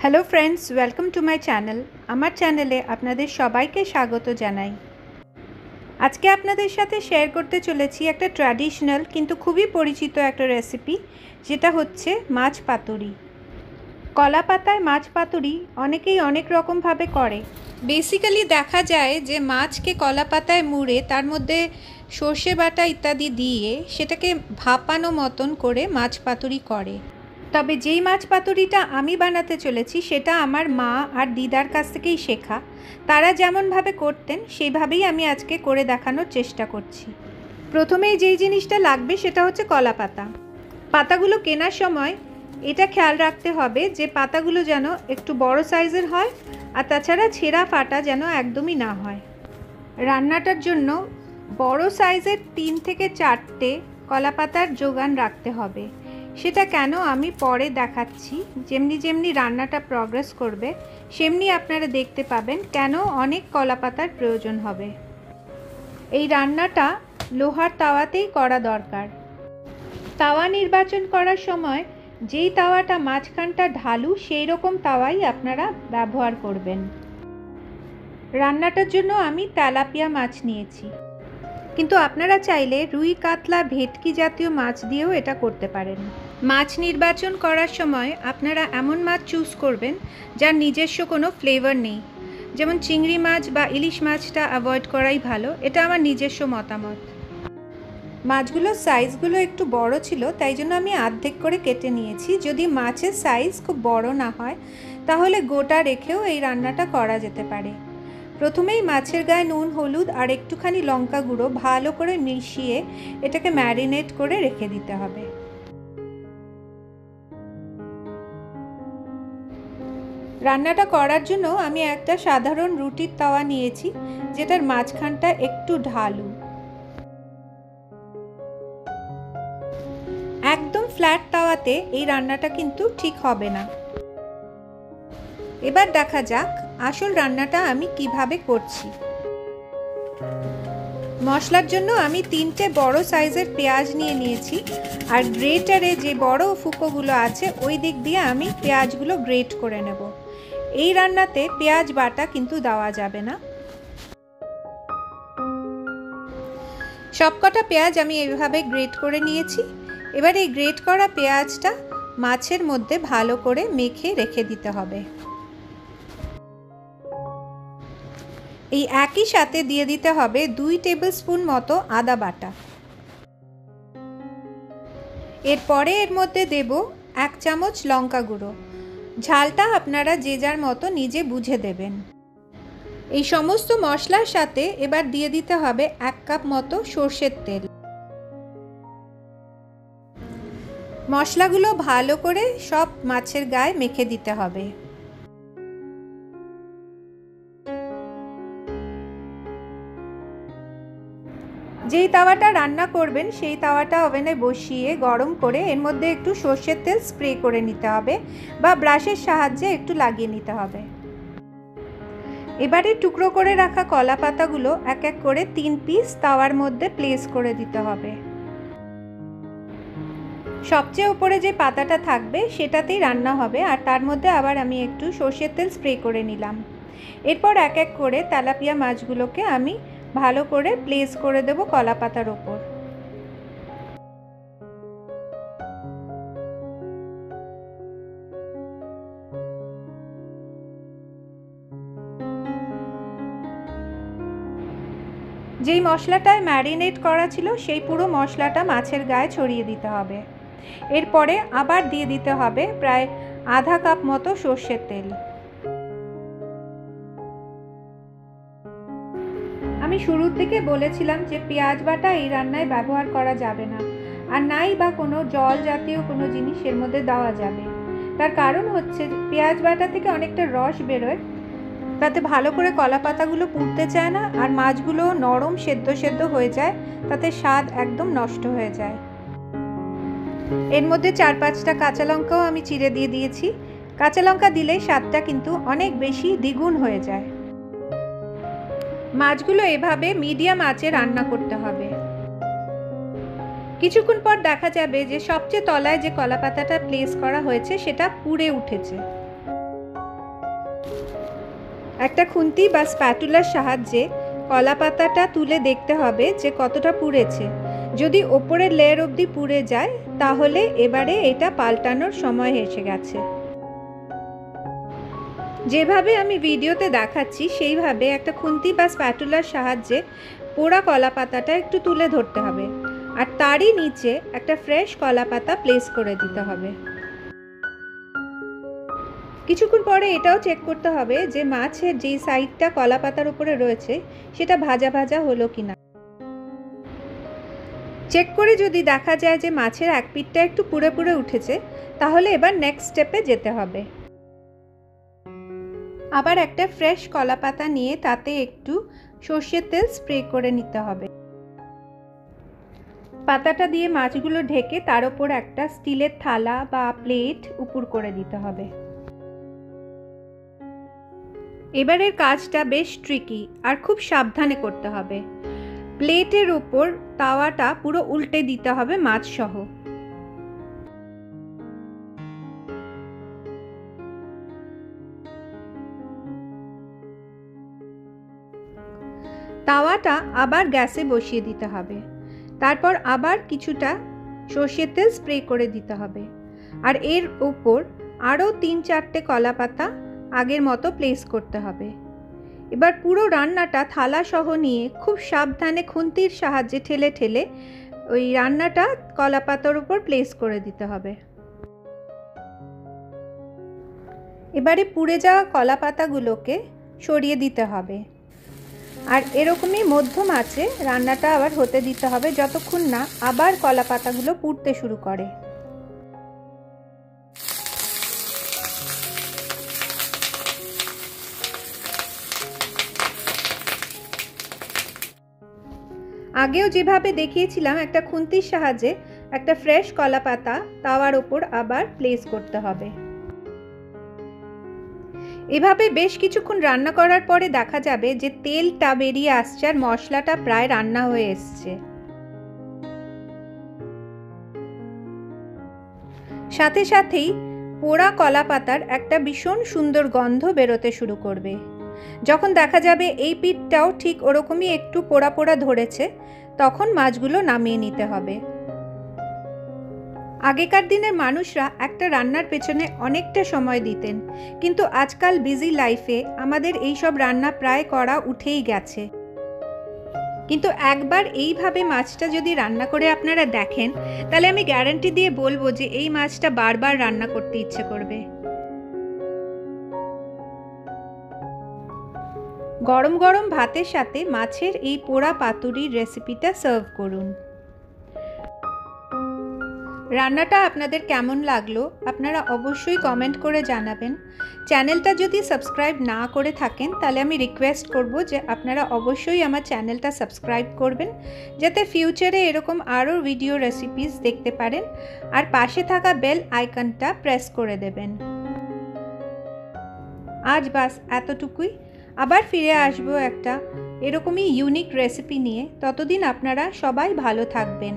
Hello friends, welcome to my channel. আমার চ্যানেলে আপনাদের সবাইকে স্বাগত জানাই। আজকে আপনাদের সাথে শেয়ার করতে চলেছি একটা ট্র্যাডিশনাল কিন্তু খুবই পরিচিত একটা রেসিপি, যেটা হচ্ছে মাছ পাতুরি। কলা পাতায় মাছ পাতুরি অনেকেই অনেক রকমভাবে করে। বেসিক্যালি দেখা যায় যে মাছকে কলা পাতায় মুড়ে তার মধ্যে সর্ষে বাটা ইত্যাদি দিয়ে সেটাকে ভাপানো মতন করে মাছ পাতুরি করে। তবে যেই মাছ পাতুরিটা আমি বানাতে চলেছি সেটা আমার মা আর দিদার কাছ থেকেই শেখা। তারা যেমনভাবে করতেন সেইভাবেই আমি আজকে করে দেখানোর চেষ্টা করছি। প্রথমেই যেই জিনিসটা লাগবে সেটা হচ্ছে কলা পাতা। পাতাগুলো কেনার সময় এটা খেয়াল রাখতে হবে যে পাতাগুলো যেন একটু বড় সাইজের হয়, আর তাছাড়া ছেঁড়া ফাটা যেন একদমই না হয়। রান্নাটার জন্য বড় সাইজের 3 থেকে 4টে কলা পাতার জোগান রাখতে হবে। সেটা কেন আমি পরে দেখাচ্ছি। যেমনি যেমনি রান্নাটা প্রগ্রেস করবে সেমনি আপনারা দেখতে পাবেন কেন অনেক কলা পাতার প্রয়োজন হবে। এই রান্নাটা লোহার তাওয়াতেই করা দরকার। তাওয়া নির্বাচন করার সময় যেই তাওয়াটা মাঝখানটা ঢালু সেই রকম তাওয়াই আপনারা ব্যবহার করবেন। রান্নাটার জন্য আমি তেলাপিয়া মাছ নিয়েছি, কিন্তু আপনারা চাইলে রুই, কাতলা, ভেটকি জাতীয় মাছ দিয়েও এটা করতে পারেন। মাছ নির্বাচন করার সময় আপনারা এমন মাছ চুজ করবেন যার নিজস্ব কোনো ফ্লেভার নেই। যেমন চিংড়ি মাছ বা ইলিশ মাছটা অ্যাভয়েড করাই ভালো, এটা আমার নিজস্ব মতামত। মাছগুলোর সাইজগুলো একটু বড় ছিল, তাই জন্য আমি অর্ধেক করে কেটে নিয়েছি। যদি মাছের সাইজ খুব বড় না হয় তাহলে গোটা রেখেও এই রান্নাটা করা যেতে পারে। প্রথমেই মাছের গায়ে নুন, হলুদ আর একটুখানি লঙ্কা গুঁড়ো ভালো করে মিশিয়ে এটাকে ম্যারিনেট করে রেখে দিতে হবে। রান্নাটা করার জন্য আমি একটা সাধারণ রুটির তাওয়া নিয়েছি, যেটার মাঝখানটা একটু ঢালু। একদম ফ্ল্যাট তাওয়াতে এই রান্নাটা কিন্তু ঠিক হবে না। এবার দেখা যাক আসল রান্নাটা আমি কিভাবে করছি। মশলার জন্য আমি 3টে বড় সাইজের পেঁয়াজ নিয়ে নিয়েছি, আর গ্রেটারে যে বড় ফুকোগুলো আছে ওই দিক দিয়ে আমি পেঁয়াজগুলো গ্রেট করে নেব। এই রান্নাতে পেঁয়াজ বাটা কিন্তু দেওয়া যাবে না। সবকটা পেঁয়াজ আমি এইভাবে গ্রেট করে নিয়েছি। এবার এই গ্রেট করা পেঁয়াজটা মাছের মধ্যে ভালো করে মেখে রেখে দিতে হবে। এই একই সাথে দিয়ে দিতে হবে 2 টেবিল স্পুন মতো আদা বাটা। এরপরে এর মধ্যে দেব 1 চামচ লঙ্কা গুঁড়ো। ঝালটা আপনারা যে যার মতো নিজে বুঝে দেবেন। এই সমস্ত মশলার সাথে এবার দিয়ে দিতে হবে 1 কাপ মতো সর্ষের তেল। মশলাগুলো ভালো করে সব মাছের গায়ে মেখে দিতে হবে। যেই তাওয়াটা রান্না করবেন সেই তাওয়াটা ওভেনে বসিয়ে গরম করে এর মধ্যে একটু সর্ষের তেল স্প্রে করে নিতে হবে বা ব্রাশের সাহায্যে একটু লাগিয়ে নিতে হবে। এবারে টুকরো করে রাখা কলা পাতাগুলো এক এক করে 3 পিস তাওয়ার মধ্যে প্লেস করে দিতে হবে। সবচেয়ে উপরে যে পাতাটা থাকবে সেটাতেই রান্না হবে, আর তার মধ্যে আবার আমি একটু সর্ষের তেল স্প্রে করে নিলাম। এরপর এক এক করে তেলাপিয়া মাছগুলোকে আমি ভালো করে প্লেস করে দেব কলা পাতার ওপর। যেই মশলাটায় ম্যারিনেট করা ছিল সেই পুরো মশলাটা মাছের গায়ে ছড়িয়ে দিতে হবে। এরপরে আবার দিয়ে দিতে হবে প্রায় আধা কাপ মতো সর্ষের তেল। আমি শুরুর থেকে বলেছিলাম যে পেঁয়াজ বাটা এই রান্নায় ব্যবহার করা যাবে না, আর নাই বা কোনো জল জাতীয় কোনো জিনিস এর মধ্যে দেওয়া যাবে। তার কারণ হচ্ছে পেঁয়াজ বাটা থেকে অনেকটা রস বেরোয়, তাতে ভালো করে কলা পাতাগুলো পুড়তে চায় না, আর মাছগুলো নরম সেদ্ধ সেদ্ধ হয়ে যায়, তাতে স্বাদ একদম নষ্ট হয়ে যায়। এর মধ্যে 4-5টা কাঁচা লঙ্কাও আমি চিড়ে দিয়ে দিয়েছি। কাঁচা লঙ্কা দিলে স্বাদটা কিন্তু অনেক বেশি দ্বিগুণ হয়ে যায়। মাছগুলো এভাবে মিডিয়াম আঁচে রান্না করতে হবে। কিছুক্ষণ পর দেখা যাবে যে সবচেয়ে তলায় যে কলা পাতাটা প্লেস করা হয়েছে সেটা পুড়ে উঠেছে। একটা খুন্তি বা স্প্যাটুলার সাহায্যে কলা পাতাটা তুলে দেখতে হবে যে কতটা পুড়েছে। যদি ওপরের লেয়ার অবধি পুড়ে যায় তাহলে এবারে এটা পাল্টানোর সময় এসে গেছে। যেভাবে আমি ভিডিওতে দেখাচ্ছি সেইভাবে একটা খুন্তি বা স্প্যাটুলার সাহায্যে পোড়া কলা পাতাটা একটু তুলে ধরতে হবে, আর তারই নিচে একটা ফ্রেশ কলা পাতা প্লেস করে দিতে হবে। কিছুক্ষণ পরে এটাও চেক করতে হবে যে মাছের যেই সাইডটা কলা পাতার উপরে রয়েছে সেটা ভাজা ভাজা হলো কিনা। চেক করে যদি দেখা যায় যে মাছের এক পিঠটা একটু পুড়ে পুড়ে উঠেছে তাহলে এবার নেক্সট স্টেপে যেতে হবে। আবার একটা ফ্রেশ কলা পাতা নিয়ে তাতে একটু সর্ষের তেল স্প্রে করে নিতে হবে। পাতাটা দিয়ে মাছগুলো ঢেকে তার উপর একটা স্টিলের থালা বা প্লেট উপর করে দিতে হবে। এবারের কাজটা বেশ ট্রিকি আর খুব সাবধানে করতে হবে। প্লেটের উপর তাওয়াটা পুরো উল্টে দিতে হবে মাছ সহ। তাওয়াটা আবার গ্যাসে বসিয়ে দিতে হবে। তারপর আবার কিছুটা সর্ষের তেল স্প্রে করে দিতে হবে, আর এর উপর আরও 3-4টে কলা পাতা আগের মতো প্লেস করতে হবে। এবার পুরো রান্নাটা থালা সহ নিয়ে খুব সাবধানে খুন্তির সাহায্যে ঠেলে ঠেলে ওই রান্নাটা কলা পাতার উপর প্লেস করে দিতে হবে। এবারে পুড়ে যাওয়া কলা পাতাগুলোকে সরিয়ে দিতে হবে, আর এরকমই মধ্যম আঁচে রান্নাটা আবার হতে দিতে হবে যতক্ষণ না আবার কলা পাতাগুলো পুড়তে শুরু করে। আগেও যেভাবে দেখিয়েছিলাম একটা খুন্তির সাহায্যে একটা ফ্রেশ কলা পাতা তাওয়ার ওপর আবার প্লেস করতে হবে। এভাবে বেশ কিছুক্ষণ রান্না করার পরে দেখা যাবে যে তেলটা বেরিয়ে আসছে আর মশলাটা প্রায় রান্না হয়ে এসছে। সাথে সাথেই পোড়া কলা পাতার একটা ভীষণ সুন্দর গন্ধ বেরোতে শুরু করবে। যখন দেখা যাবে এই পিঠটাও ঠিক ওরকমই একটু পোড়া পোড়া ধরেছে তখন মাছগুলো নামিয়ে নিতে হবে। আগেকার দিনের মানুষরা একটা রান্নার পেছনে অনেকটা সময় দিতেন, কিন্তু আজকাল বিজি লাইফে আমাদের এইসব রান্না প্রায় করা উঠেই গেছে। কিন্তু একবার এইভাবে মাছটা যদি রান্না করে আপনারা দেখেন তাহলে আমি গ্যারান্টি দিয়ে বলবো যে এই মাছটা বারবার রান্না করতে ইচ্ছে করবে। গরম গরম ভাতের সাথে মাছের এই পোড়া পাতুরির রেসিপিটা সার্ভ করুন। রান্নাটা আপনাদের কেমন লাগলো আপনারা অবশ্যই কমেন্ট করে জানাবেন। চ্যানেলটা যদি সাবস্ক্রাইব না করে থাকেন তাহলে আমি রিকোয়েস্ট করব যে আপনারা অবশ্যই আমার চ্যানেলটা সাবস্ক্রাইব করবেন, যাতে ফিউচারে এরকম আরও ভিডিও রেসিপিস দেখতে পারেন, আর পাশে থাকা বেল আইকনটা প্রেস করে দেবেন। আজ বাস এতটুকুই। আবার ফিরে আসবো একটা এরকমই ইউনিক রেসিপি নিয়ে। ততদিন আপনারা সবাই ভালো থাকবেন।